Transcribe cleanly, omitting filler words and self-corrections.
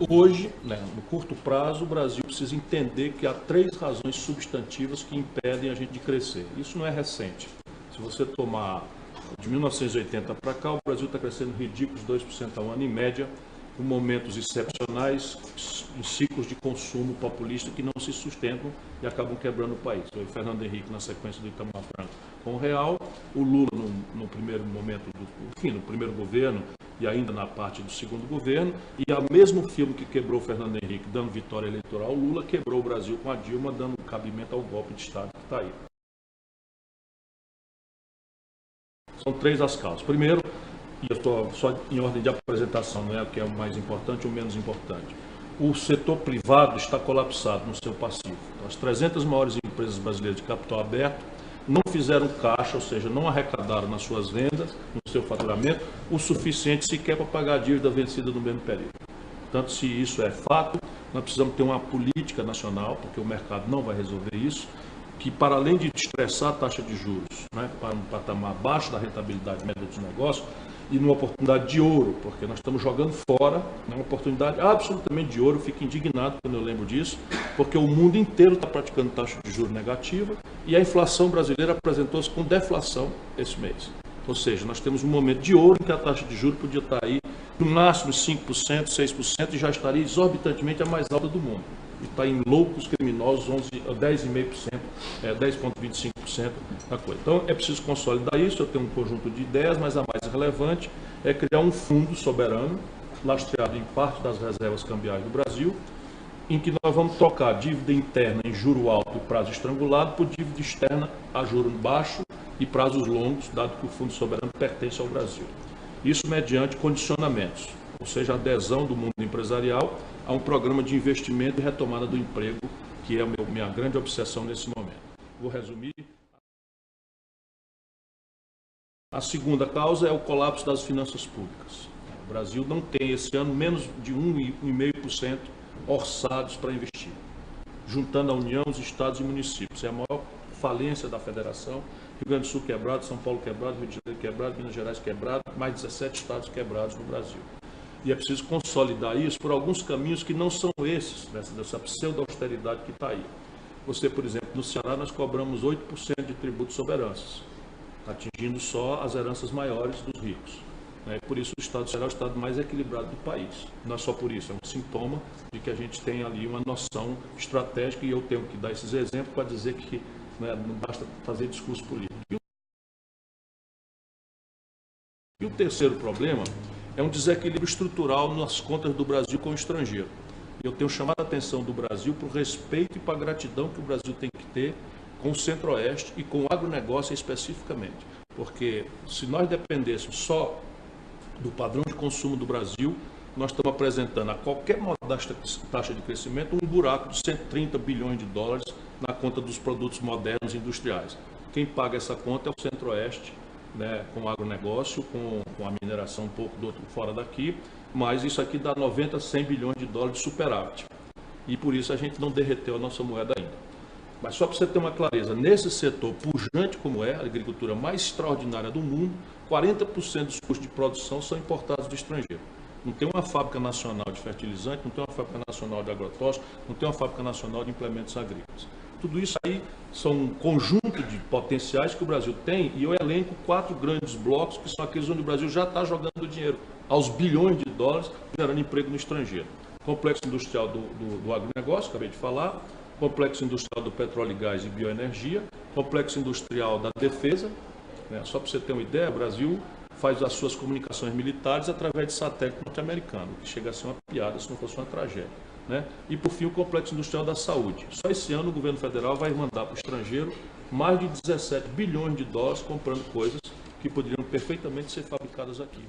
Hoje, né, no curto prazo, o Brasil precisa entender que há 3 razões substantivas que impedem a gente de crescer. Isso não é recente. Se você tomar de 1980 para cá, o Brasil está crescendo ridículos 2% ao ano, em média, com momentos excepcionais, em ciclos de consumo populista que não se sustentam e acabam quebrando o país. O Fernando Henrique, na sequência do Itamar Franco, com o Real, o Lula, no primeiro momento, no primeiro governo, e ainda na parte do segundo governo, e ao mesmo filme que quebrou o Fernando Henrique, dando vitória eleitoral, o Lula quebrou o Brasil com a Dilma, dando cabimento ao golpe de Estado que está aí. São 3 as causas. Primeiro, e eu estou só em ordem de apresentação, não é o que é o mais importante ou menos importante. O setor privado está colapsado no seu passivo. Então, as 300 maiores empresas brasileiras de capital aberto não fizeram caixa, ou seja, não arrecadaram nas suas vendas, no seu faturamento, o suficiente sequer para pagar a dívida vencida no mesmo período. Portanto, se isso é fato, nós precisamos ter uma política nacional, porque o mercado não vai resolver isso, que para além de estressar a taxa de juros, né, para um patamar abaixo da rentabilidade média dos negócios, e numa oportunidade de ouro, porque nós estamos jogando fora, uma oportunidade absolutamente de ouro, fico indignado quando eu lembro disso, porque o mundo inteiro está praticando taxa de juros negativa e a inflação brasileira apresentou-se com deflação esse mês. Ou seja, nós temos um momento de ouro em que a taxa de juros podia estar aí no máximo 5%, 6% e já estaria exorbitantemente a mais alta do mundo. E está em loucos criminosos, 10,5%, 10,25% da coisa. Então, é preciso consolidar isso. Eu tenho um conjunto de ideias, mas a mais relevante é criar um fundo soberano, lastreado em parte das reservas cambiais do Brasil, em que nós vamos trocar dívida interna em juro alto e prazo estrangulado por dívida externa a juro baixo e prazos longos, dado que o Fundo Soberano pertence ao Brasil. Isso mediante condicionamentos, ou seja, a adesão do mundo empresarial a um programa de investimento e retomada do emprego, que é a minha grande obsessão nesse momento. Vou resumir. A segunda causa é o colapso das finanças públicas. O Brasil não tem esse ano menos de 1,5% orçados para investir, juntando a União, os estados e municípios. É a maior falência da federação. Rio Grande do Sul quebrado, São Paulo quebrado, Rio de Janeiro quebrado, Minas Gerais quebrado, mais 17 estados quebrados no Brasil. E é preciso consolidar isso por alguns caminhos que não são esses, dessa pseudo-austeridade que está aí. Você, por exemplo, no Ceará nós cobramos 8% de tributo sobre heranças, atingindo só as heranças maiores dos ricos. Por isso o Estado do Ceará é o estado mais equilibrado do país. Não é só por isso, é um sintoma de que a gente tem ali uma noção estratégica e eu tenho que dar esses exemplos para dizer que não basta fazer discurso político. E o terceiro problema é um desequilíbrio estrutural nas contas do Brasil com o estrangeiro. Eu tenho chamado a atenção do Brasil para o respeito e para a gratidão que o Brasil tem que ter com o Centro-Oeste e com o agronegócio especificamente. Porque se nós dependêssemos só do padrão de consumo do Brasil, nós estamos apresentando a qualquer modesta taxa de crescimento um buraco de 130 bilhões de dólares na conta dos produtos modernos e industriais. Quem paga essa conta é o Centro-Oeste, com o agronegócio, com a mineração um pouco do outro fora daqui, mas isso aqui dá 90, 100 bilhões de dólares de superávit. E por isso a gente não derreteu a nossa moeda ainda. Mas só para você ter uma clareza, nesse setor pujante como é, a agricultura mais extraordinária do mundo, 40% dos custos de produção são importados do estrangeiro. Não tem uma fábrica nacional de fertilizante, não tem uma fábrica nacional de agrotóxicos, não tem uma fábrica nacional de implementos agrícolas. Tudo isso aí são um conjunto de potenciais que o Brasil tem e eu elenco 4 grandes blocos, que são aqueles onde o Brasil já está jogando dinheiro, aos bilhões de dólares, gerando emprego no estrangeiro. Complexo industrial do agronegócio, acabei de falar, complexo industrial do petróleo e gás e bioenergia, complexo industrial da defesa. Só para você ter uma ideia, o Brasil faz as suas comunicações militares através de satélite norte-americano, que chega a ser uma piada se não fosse uma tragédia. E, por fim, o complexo industrial da saúde. Só esse ano o governo federal vai mandar para o estrangeiro mais de 17 bilhões de dólares comprando coisas que poderiam perfeitamente ser fabricadas aqui.